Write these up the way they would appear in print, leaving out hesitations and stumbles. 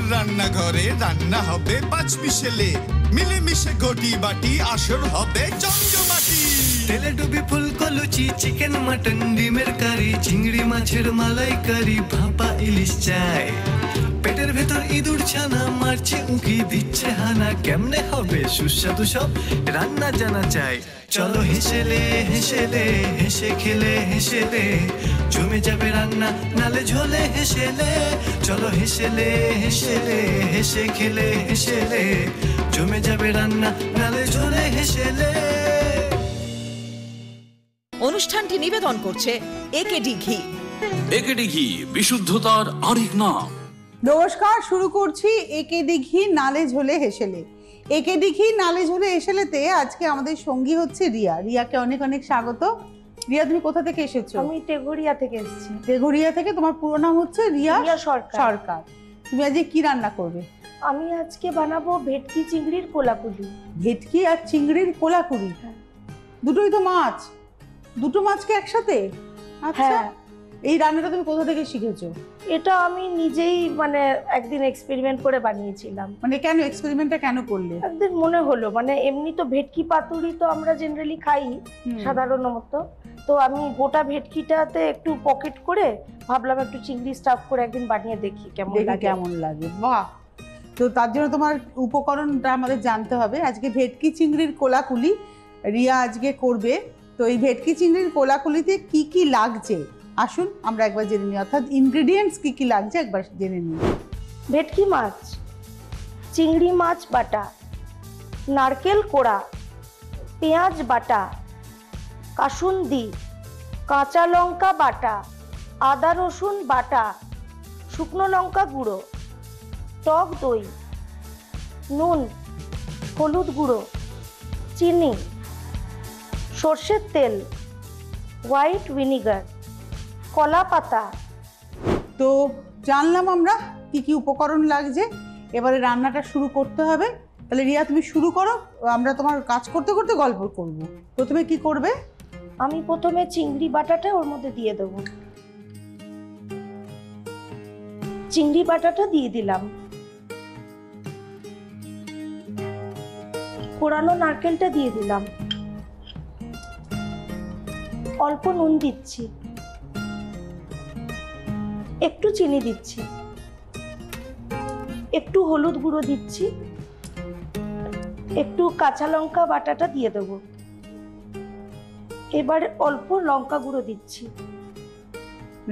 আমাদের রান্নাঘরে রান্না হবে পাঁচমিশেলে, মিলেমিশে ঘটি বাটি আসর হবে জমজমাটি। তেলে ডুবি ফুলকো লুচি, চিকেন মাটন ডিমের কারি, চিংড়ি মাছের মালাইকারি, ভাপা ইলিশ চাই। পেটের ভেতর ইঁদুর ছানা মারছে উঁকি দিচ্ছে হানা, কেমনে হবে সুস্বাদু সব রান্না জানা চাই। চলো হেসেলে হেসেলে হেসে খেলে হেসেলে জমে যাবে রান্না নালে ঝোলে হেসেলে। চলো হেসেলে হেসেলে হেসে খেলে হেসেলে জমে যাবে রান্না নালে ঝোলে হেসেলে। অনুষ্ঠানটি নিবেদন করছে একেডি ঘি। একেডি ঘি বিশুদ্ধতার আরেক নাম। নমস্কার, শুরু করছি একেডি ঘি নালে ঝোলে হেসেলে। একেডি ঘি নালে ঝোলে হেসেলেতে আজকে আমাদের সঙ্গী হচ্ছে রিয়া। রিয়াকে অনেক অনেক স্বাগত। রিয়া, তুমি কোথা থেকে এসেছো? আমি টেগোরিয়া থেকে এসেছি। টেগোরিয়া থেকে। তোমার পুরো নাম হচ্ছে রিয়া সরকার। তুমি আজকে কি রান্না করবে? আমি আজকে বানাবো ভেটকি চিংড়ির কোলাকুলি। ভেটকি আর চিংড়ির কোলাকুলি? দুটোই তো মাছ। দুটো মাছকে একসাথে? আচ্ছা, এই রান্নাটা তুমি কোথা থেকে শিখেছো? এটা আমি নিজেই মানে একদিন এক্সপেরিমেন্ট করে বানিয়েছিলাম। মানে কেন এক্সপেরিমেন্টটা কেন করলে? একদিন মনে হলো, মানে এমনি তো ভেটকি পাতুরি তো আমরা জেনারেলি খাই সাধারণত, তো আমি গোটা ভেটকিটাতে একটু পকেট করে ভাবলাম একটু চিংড়ি স্টাফ করে একদিন বানিয়ে দেখি কেমন লাগে। বাহ! তো তার জন্য তোমার উপকরণটা আমাদের জানতে হবে। আজকে ভেটকি চিংড়ির কোলাকুলি রিয়া আজকে করবে। তো এই ভেটকি চিংড়ির কোলাকুলিতে কি কি লাগছে আসুন আমরা একবার জেনে নিই, অর্থাৎ ইনগ্রেডিয়েন্টস কি কি লাগছে একবার জেনে নিই। ভেটকি মাছ, চিংড়ি মাছ বাটা, নারকেল কোড়া, পেঁয়াজ বাটা, কাসুন্দি, কাঁচা লঙ্কা বাটা, আদা রসুন বাটা, শুকনো লঙ্কা গুঁড়ো, টক দই, নুন, হলুদ গুঁড়ো, চিনি, সর্ষের তেল, হোয়াইট ভিনিগার, কলা পাতা। তো জানলাম আমরা কি কি উপকরণ লাগছে। এবারে রান্নাটা শুরু করতে হবে। তাহলে রিয়া তুমি শুরু করো, আমরা তোমার কাজ করতে করতে গল্প করব। প্রথমে কি করবে? আমি প্রথমে চিংড়ি বাটাটা ওর মধ্যে দিয়ে দেবো। চিংড়ি বাটাটা দিয়ে দিলাম। কোড়ানো নারকেলটা দিয়ে দিলাম। অল্প নুন দিচ্ছি, একটু চিনি দিচ্ছি, একটু হলুদ গুঁড়ো দিচ্ছি, একটু কাঁচা লঙ্কা বাটাটা দিয়ে দেবো। এবার অল্প লঙ্কা গুঁড়ো দিচ্ছি,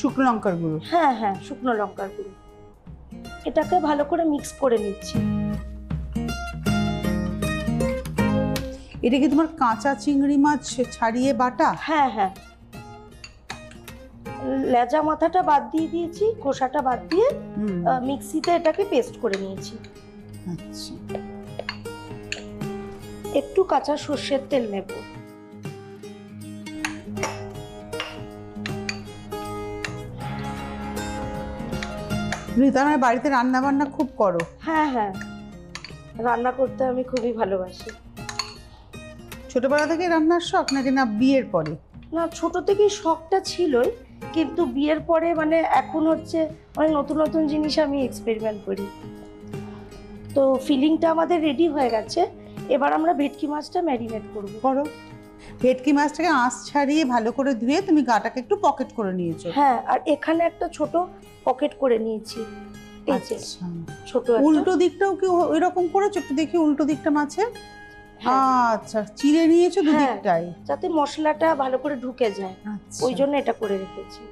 শুকনো লঙ্কার গুঁড়ো। হ্যাঁ, শুকনো লঙ্কার গুঁড়ো। এটাকে ভালো করে মিক্স করে নিচ্ছি। এটা কি তোমার কাঁচা চিংড়ি মাছ ছাড়িয়ে বাটা? হ্যাঁ, লেজা মাথাটা বাদ দিয়ে দিয়েছি, খোসাটা বাদ দিয়ে মিক্সিতে এটাকে পেস্ট করে নিয়েছি। আচ্ছা, একটু কাঁচা সর্ষের তেল নেব। তুমি তো আমার বাড়িতে রান্না বান্না খুব করো? হ্যাঁ, রান্না করতে আমি খুবই ভালোবাসি। ছোটবেলা থেকে রান্নার শখ নাকি না বিয়ের পরে? না, ছোট থেকেই শখটা ছিলই, কিন্তু বিয়ের পরে মানে এখন হচ্ছে অনেক নতুন নতুন জিনিস আমি এক্সপেরিমেন্ট করি। তো ফিলিংটা আমাদের রেডি হয়ে গেছে। এবার আমরা ভেটকি মাছটা ম্যারিনেট করো। ভেটকি মাছটাকে আঁশ ছাড়িয়ে ভালো করে ধুয়ে তুমি গাটাকে একটু পকেট করে নিয়েছো? হ্যাঁ, আর এখানে একটা ছোট পকেট করে নিয়েছি। আচ্ছা, ছোট উল্টো দিকটাও কি এরকম করেছো? একটু দেখি উল্টো দিকটা মাছের। আচ্ছা, চিড়ে নিয়েছো দুদিকটাই যাতে মশলাটা ভালো করে ঢুকে যায়, ওই জন্য এটা করে রেখেছি।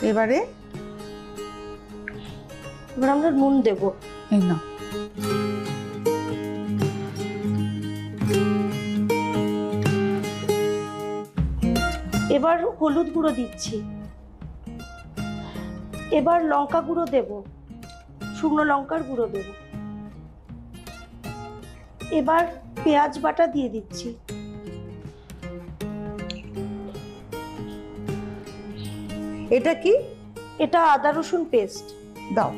এবার আমরা নুন দেবো। এই না, এবার হলুদ গুঁড়ো দিচ্ছি। এবার লঙ্কা গুঁড়ো দেব, শুকনো লঙ্কার গুঁড়ো দেব। এবার পেঁয়াজ বাটা দিয়ে দিচ্ছি। এটা কি? এটা আদা রসুন পেস্ট দাও।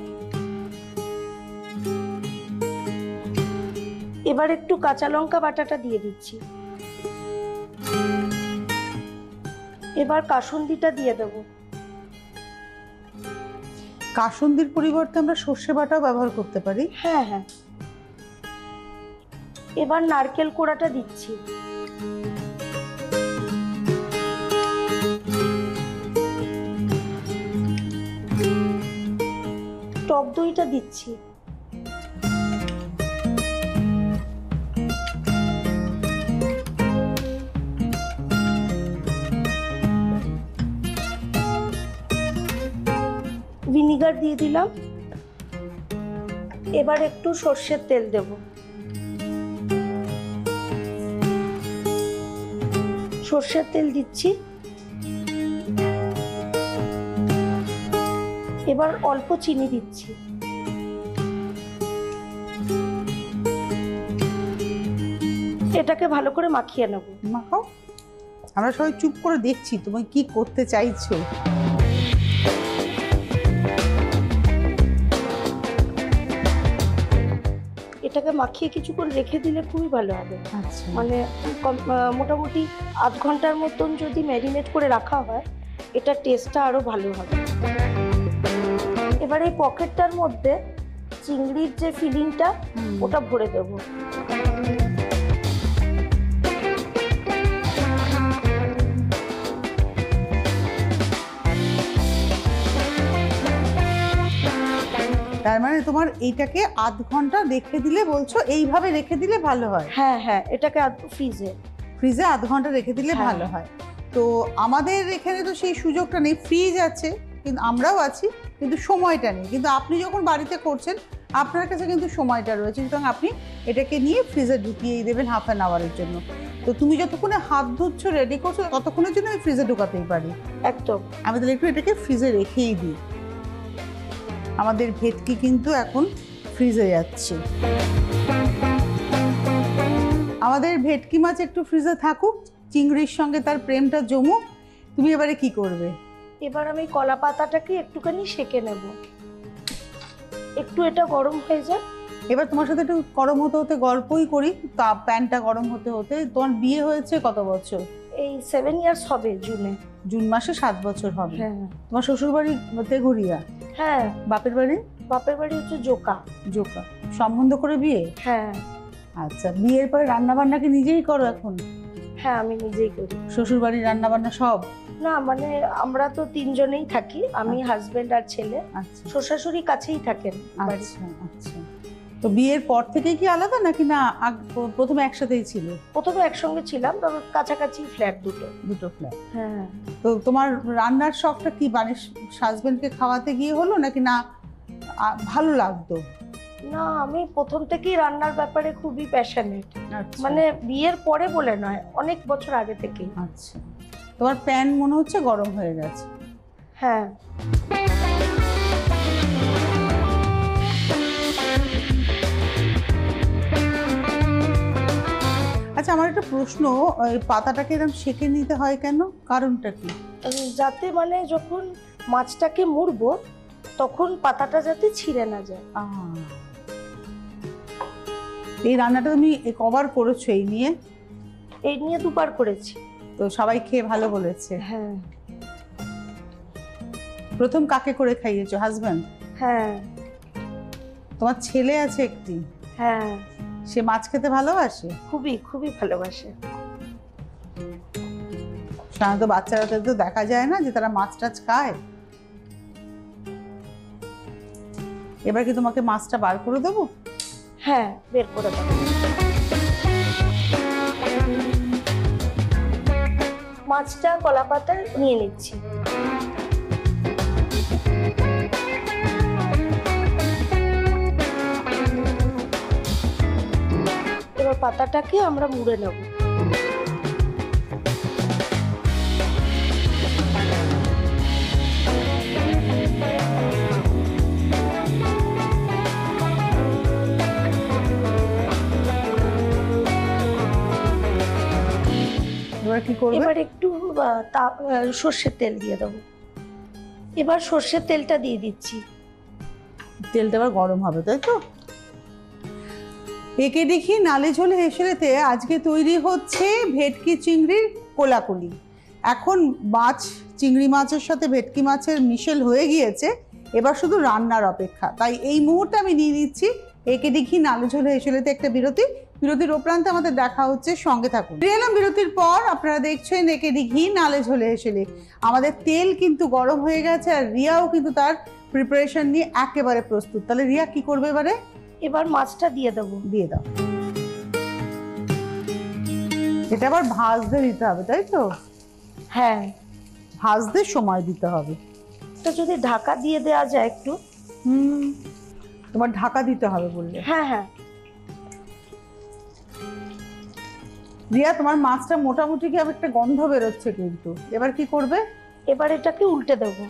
এবার একটু কাঁচা লঙ্কা বাটাটা দিয়ে দিচ্ছি। এবার কাসুন্দিটা দিয়ে দেবো। কাসুন্দির পরিবর্তে আমরা সর্ষে বাটাও ব্যবহার করতে পারি। হ্যাঁ হ্যাঁ। এবার নারকেল কোড়াটা দিচ্ছি। টক দইটা দিচ্ছি। ভিনিগার দিয়ে দিলাম। এবার একটু সর্ষের তেল দেব। সর্ষের তেল দিচ্ছি। এবার অল্প চিনি দিচ্ছি। এটাকে ভালো করে মাখিয়ে নেব। মাখাও, আমরা সবাই চুপ করে দেখছি তুমি কি করতে চাইছো। এটাকে মাখিয়ে কিছুক্ষণ রেখে দিলে খুবই ভালো হবে। আচ্ছা, মানে মোটামুটি আধ ঘন্টার মতন যদি ম্যারিনেট করে রাখা হয় এটা টেস্টটা আরো ভালো হবে। এবার এই পকেটটার মধ্যে চিংড়ির যে ফিলিংটা ওটা ভরে দেব। তার মানে তোমার এইটাকে আধ ঘন্টা রেখে দিলে বলছো, এইভাবে রেখে দিলে ভালো হয়? হ্যাঁ হ্যাঁ, এটাকে ফ্রিজে আধ ঘন্টা রেখে দিলে হ্যাঁ। ভালো হয়। তো আমাদের এখানে তো সেই সুযোগটা নেই, ফ্রিজ আছে কিন্তু আমরাও আছি কিন্তু সময়টা নেই। কিন্তু আপনি যখন বাড়িতে করছেন আপনার কাছে কিন্তু সময়টা রয়েছে, সুতরাং আপনি এটাকে নিয়ে ফ্রিজে ঢুকিয়েই দেবেন হাফ অ্যান আওয়ারের জন্য। তো তুমি যতক্ষণে হাত ধুচ্ছ রেডি করছো ততক্ষণের জন্য আমি ফ্রিজে ঢুকাতেই পারি। একদম। আমি তাহলে একটু এটাকে ফ্রিজে রেখেই দিই। আমাদের ভেটকি কিন্তু এখন ফ্রিজে যাচ্ছে। আমাদের ভেটকি মাছ একটু ফ্রিজে থাকুক, চিংড়ির সঙ্গে তার প্রেমটা জমুক। তুমি এবারে কি করবে? এবার আমি কলা পাতাটাকে একটুখানি সেঁকে নেব। একটু এটা গরম হয়ে যাক। এবার তোমার সাথে একটু গরম হতে হতে গল্পই করি। তা প্যানটা গরম হতে হতে, তোমার বিয়ে হয়েছে কত বছর? এই 7 ইয়ার্স হবে জুনে। জুন মাসে 7 বছর হবে। হ্যাঁ। তোমার শ্বশুর বাড়ি তেঘুরিয়া? হ্যাঁ। বাপের বাড়ি? বাপের বাড়ি হচ্ছে জোকা। জোকা। সম্বন্ধ করে বিয়ে? হ্যাঁ। আচ্ছা, বিয়ের পরে রান্না বান্না কি নিজেই করো এখন? হ্যাঁ, আমি নিজেই করি। শ্বশুর বাড়ির রান্না বান্না সব? না, মানে আমরা তো 3 জনেই থাকি, আমি হাজবেন্ড আর ছেলে। আচ্ছা, শ্বশুর কাছেই থাকেন। আচ্ছা আচ্ছা। তো বিয়ের পর থেকে কি আলাদা নাকি না প্রথমে একসাথেই ছিল? প্রথমে একসঙ্গে ছিলাম, তবে কাছাকাছি ফ্ল্যাট দুটো ফ্ল্যাট। হ্যাঁ। তো তোমার রান্নার শখটা কি বাড়ির হাজবেন্ডকে খাওয়াতে গিয়ে হলো নাকি না ভালো লাগতো? না, আমি প্রথম থেকেই রান্নার ব্যাপারে খুবই প্যাশনেট। আচ্ছা। মানে বিয়ের পরে বলে নয়, অনেক বছর আগে থেকেই। আচ্ছা, তোমার প্যান মনে হচ্ছে গরম হয়ে গেছে। হ্যাঁ। আচ্ছা, আমার একটা প্রশ্ন, ওই পাতাটাকে এরকম সেঁকে নিতে হয় কেন? কারণটা কি? যাতে মানে যখন মাছটাকে মুড়বো তখন পাতাটা যাতে ছিঁড়ে না যায়। এই রান্নাটা তুমি কবার করেছো এই নিয়ে? এই নিয়ে 2 বার করেছি। তো সবাই খেয়ে ভালো বলেছে? হ্যাঁ। প্রথম কাকে করে খাইয়েছো? হাজবেন্ড? হ্যাঁ। তোমার ছেলে আছে একটি? হ্যাঁ। সে মাছ খেতে ভালোবাসে? খুবই খুবই ভালোবাসে। সাধারণত বাচ্চারা তো দেখা যায় না যে তারা মাছ টাছ খায়। এবার কি তোমাকে মাছটা বার করে দেবো? হ্যাঁ, বের করে দেবো। মাছটা কলা পাতায় নিয়ে নিচ্ছি। এবার পাতাটাকে আমরা মুড়ে নেব। এবার কি করবে? এবার একটু সর্ষের তেল দিয়ে দেবো। এবার সর্ষের তেলটা দিয়ে দিচ্ছি। তেলটা এবার গরম হবে, তাই তো? একে দেখি নালে ঝোলে হেসেলেতে আজকে তৈরি হচ্ছে ভেটকি চিংড়ির কোলাকুলি। এখন মাছ, চিংড়ি মাছের সাথে ভেটকি মাছের মিশেল হয়ে গিয়েছে। এবার শুধু রান্নার অপেক্ষা। তাই এই মুহূর্তে আমি নিয়ে নিচ্ছি একেডি ঘি নালে ঝোলে হেসেলেতে একটা বিরতির ওপ্রান্তে আমাদের দেখা হচ্ছে, সঙ্গে থাকুন। ফিরে এলাম বিরতির পর। আপনারা দেখছেন একেডি ঘি নালে ঝোলে হেসেলে। আমাদের তেল কিন্তু গরম হয়ে গেছে আর রিয়াও কিন্তু তার প্রিপারেশন নিয়ে একেবারে প্রস্তুত। তাহলে রিয়া কি করবে এবারে? এবার মাছটা দিয়ে দেবো। দিয়ে দাও। এটা আবার ভাজতে দিতে হবে, তাই তো? হ্যাঁ, ভাজতে সময় দিতে হবে। তো যদি ঢাকা দিয়ে দেওয়া যায় একটু। তোমার ঢাকা দিতে হবে বললে? হ্যাঁ হ্যাঁ। রিয়া, তোমার মাছটা মোটামুটি কি একটা গন্ধ বেরোচ্ছে, কিন্তু এবার কি করবে? এবার এটাকে উল্টে দেবো।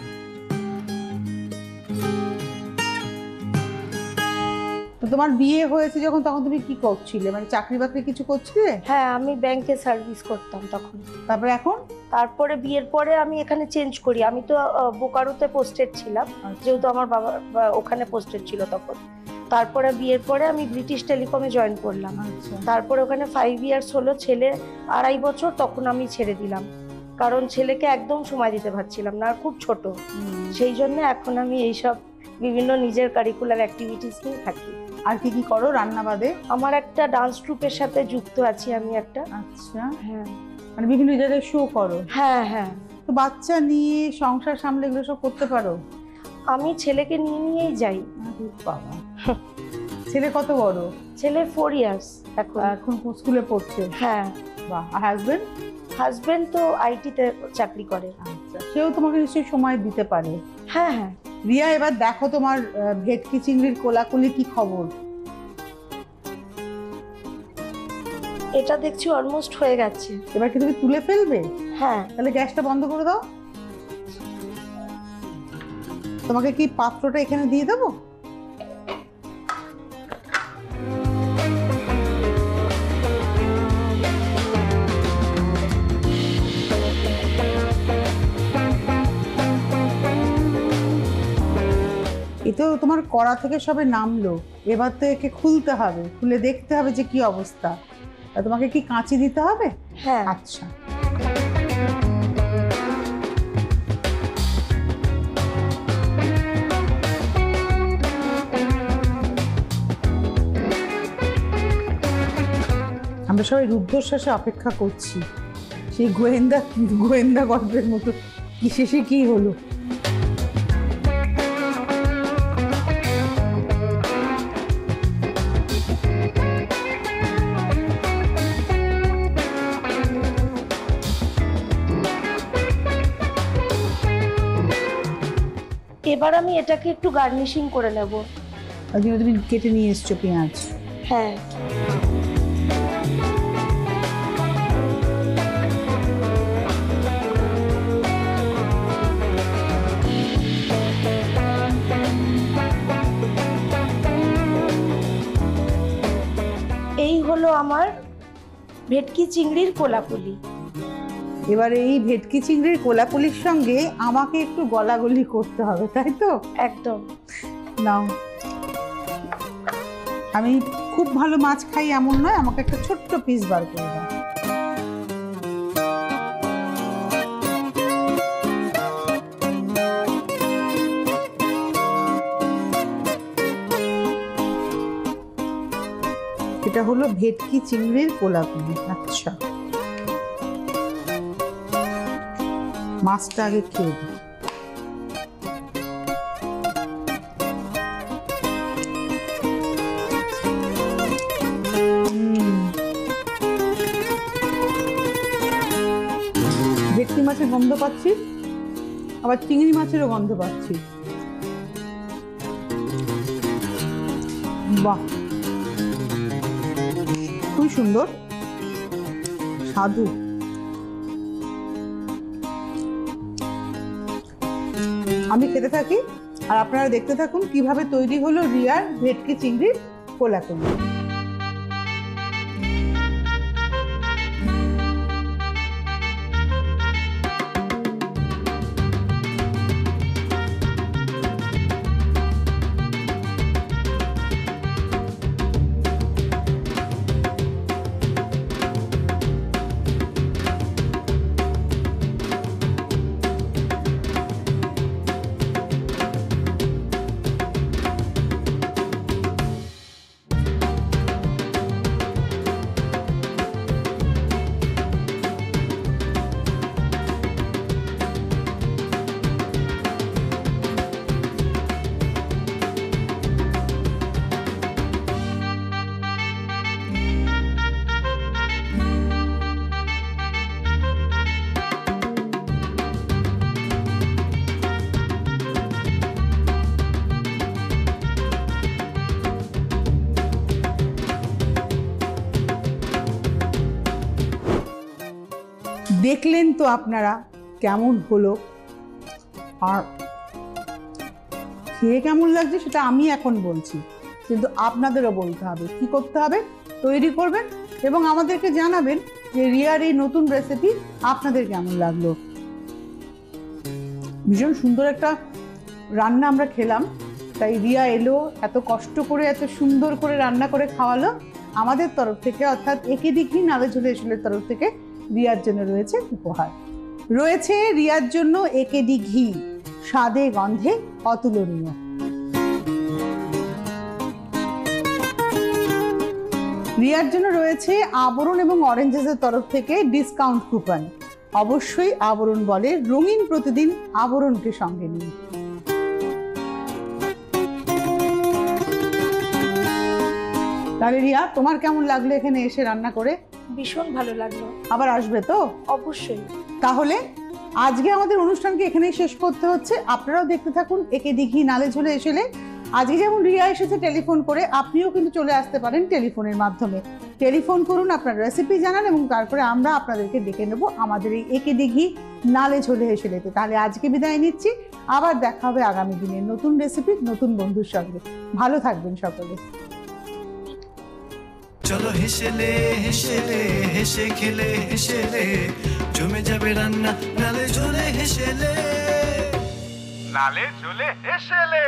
তো তোমার বিয়ে হয়েছে যখন, তখন তুমি কি করছিলে? মানে চাকরি বাকরি কিছু করছিলে? হ্যাঁ, আমি ব্যাংকে সার্ভিস করতাম তখন। তারপরে এখন? তারপরে বিয়ের পরে আমি এখানে চেঞ্জ করি। আমি তো বোকারোতে পোস্টেড ছিলাম, যেহেতু আমার বাবা ওখানে পোস্টেড ছিল তখন। তারপরে বিয়ের পরে আমি ব্রিটিশ টেলিকমে জয়েন করলাম। তারপরে ওখানে 5 ইয়ার্স হলো, ছেলে 2.5 বছর, তখন আমি ছেড়ে দিলাম, কারণ ছেলেকে একদম সময় দিতে পারছিলাম না, খুব ছোট। সেই জন্য এখন আমি এইসব বিভিন্ন নিজের কারিকুলার অ্যাক্টিভিটিস নিয়ে থাকি। আর কি কি করো রান্না বাদে? আমার একটা ডান্স ট্রুপের সাথে যুক্ত আছি আমি একটা। আচ্ছা, হ্যাঁ। মানে বিভিন্ন জায়গায় শো করো? হ্যাঁ হ্যাঁ। তো বাচ্চা নিয়ে সংসার সামলে এগুলো সব করতে পারো? আমি ছেলেকে নিয়েই যাই। বাবা, ছেলে কত বড়? ছেলে 4 ইয়ার্স এখন স্কুলে পড়ছে? হ্যাঁ। বাহ। আর হাজবেন্ড? হাজবেন্ড তো আইটিতে চাকরি করে। আচ্ছা, সেও তোমাকে নিশ্চয়ই সময় দিতে পারে। হ্যাঁ হ্যাঁ। রিয়া, এবার দেখো তোমার ভেটকি চিংড়ির কোলাকুলি কি খবর? এটা দেখছি অলমোস্ট হয়ে গেছে। এবার কি তুমি তুলে ফেলবে? হ্যাঁ। তাহলে গ্যাসটা বন্ধ করে দাও। তোমাকে কি পাত্রটা এখানে দিয়ে দেবো? এ তো তোমার কড়া থেকে সবে নামলো, এবার তো একে খুলতে হবে, খুলে দেখতে হবে যে কি অবস্থা। তোমাকে কি কাঁচি দিতে হবে? হ্যাঁ। আচ্ছা, আমরা সবাই রুদ্ধশ্বাসে অপেক্ষা করছি, সেই গোয়েন্দা গল্পের মতো কি শেষে কি হলো। এবার আমি এটাকে একটু গার্নিশিং করে নেব। তুমি কেটে নিয়ে এসছো পেঁয়াজ? হ্যাঁ। এই হলো আমার ভেটকি চিংড়ির কোলাকুলি। এবার এই ভেটকি চিংড়ির কোলাকুলির সঙ্গে আমাকে একটু গলাগলি করতে হবে, তাই তো? একদম। নাও, আমি খুব ভালো মাছ খাই এমন নয়, আমাকে একটা ছোট্ট পিস বার করে দাও। এটা হলো ভেটকি চিংড়ির কোলাকুলি। আচ্ছা, মাছটা আগে খেয়ে দিই। ভেটকি মাছের গন্ধ পাচ্ছি, আবার চিংড়ি মাছেরও গন্ধ পাচ্ছি। বাহ, খুব সুন্দর স্বাদু। আমি খেতে থাকি আর আপনারা দেখতে থাকুন কিভাবে তৈরি হলো রিয়ার ভেটকি চিংড়ির কোলাকুলি। দেখলেন তো আপনারা কেমন হলো, আর খেয়ে কেমন লাগছে সেটা আমি এখন বলছি, কিন্তু আপনাদেরও বলতে হবে। কি করতে হবে? তৈরি করবেন এবং আমাদেরকে জানাবেন যে রিয়ার এই নতুন রেসিপি আপনাদের কেমন লাগলো। ভীষণ সুন্দর একটা রান্না আমরা খেলাম, তাই রিয়া এলো, এত কষ্ট করে এত সুন্দর করে রান্না করে খাওয়ালো। আমাদের তরফ থেকে, অর্থাৎ একেডি ঘি নালে ঝোলে এসলের তরফ থেকে রিয়ার জন্য রয়েছে উপহার। রয়েছে রিয়ার জন্য একেডি ঘি, স্বাদে গন্ধে অতুলনীয়। রিয়ার জন্য রয়েছে আবরণ এবং অরেঞ্জেসের তরফ থেকে ডিসকাউন্ট কুপন। অবশ্যই আবরণ বলে রঙিন প্রতিদিন আবরণকে সঙ্গে নিন। তাহলে রিয়া, তোমার কেমন লাগলো এখানে এসে রান্না করে? ভীষণ ভালো লাগলো। আবার আসবে তো? অবশ্যই। তাহলে আজকে আমাদের অনুষ্ঠানকে এখানেই শেষ করতে হচ্ছে। আপনারাও দেখতে থাকুন একেডি ঘি নালে ঝোলে এসলে। আজকে যেমন রিয়া এসেছে টেলিফোন করে, আপনিও কিন্তু চলে আসতে পারেন টেলিফোনের মাধ্যমে। টেলিফোন করুন, আপনার রেসিপি জানান এবং তারপরে আমরা আপনাদেরকে ডেকে নেব আমাদের এই একেডি ঘি নালে ঝোলে এসলেতে। তাহলে আজকে বিদায় নিচ্ছি, আবার দেখা হবে আগামী দিনের নতুন রেসিপি নতুন বন্ধুর সঙ্গে। ভালো থাকবেন সকলে। চলো হেসেলে হেসেলে হেসে খেলে হেসেলে জমে যাবে রান্না নালে ঝোলে হেসেলে নালে ঝোলে হেসেলে।